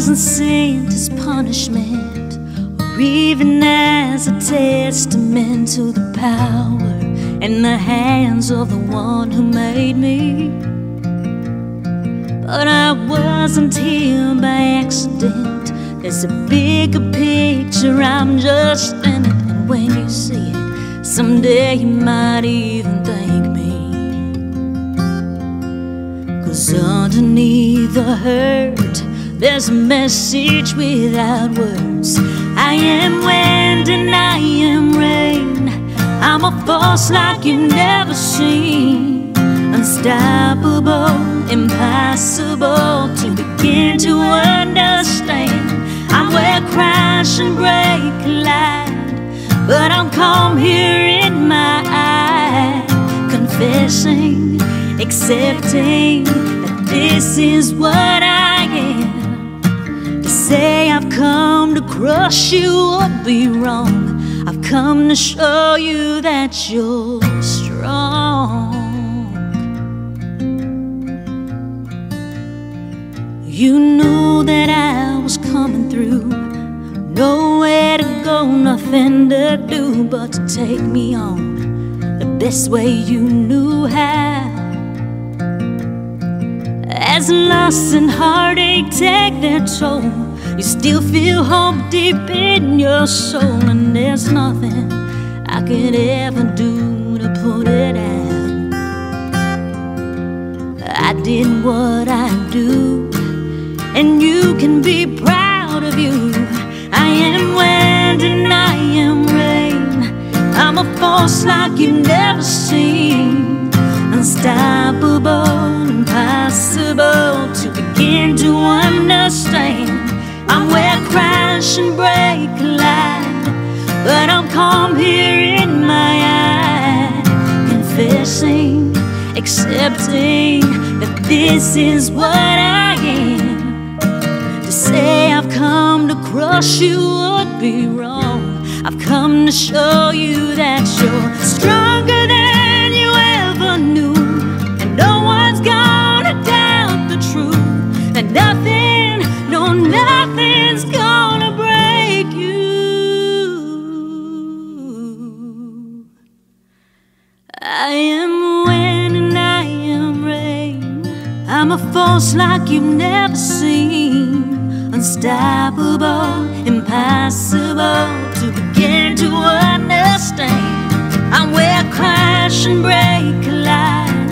wasn't sent as punishment, or even as a testament to the power in the hands of the one who made me. But I wasn't here by accident. There's a bigger picture, I'm just in it. And when you see it, someday you might even thank me. 'Cause underneath the hurt, there's a message without words. I am wind and I am rain. I'm a force like you've never seen. Unstoppable, impossible to begin to understand. I'm where crash and break collide, but I'm calm here in my eye, confessing, accepting that this is what I am. To say I've come to crush you would be wrong. I've come to show you that you're strong. You knew that I was coming through, nowhere to go, nothing to do but to take me on the best way you knew how. As loss and heartache take their toll, you still feel hope deep in your soul. And there's nothing I could ever do to put it out. I did what I do, and you can be proud of you. I am wind and I am rain. I'm a force like you've never seen. Unstoppable, impossible to begin to understand. I'm where crash and break collide, but I'm calm here in my eye, confessing, accepting that this is what I am. To say I've come to crush you would be wrong. I've come to show you that you're stronger than you ever knew, and no one's gonna doubt the truth, that nothing, no nothing's gonna break you. I am wind and I am rain. I'm a force like you've never seen. Unstoppable, impossible to begin to understand. I'm where crash and break collide,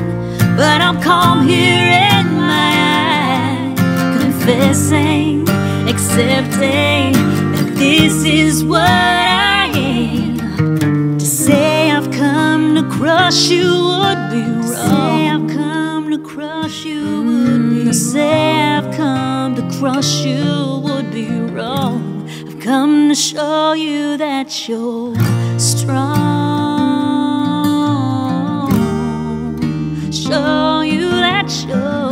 but I'm calm here in my eye, confessing, accepting that this is what I am. To say I've come to crush you would be wrong. Say I've come to crush you would be wrong. Say I've come to crush you would be wrong. I've come to show you that you're strong. Show you that you're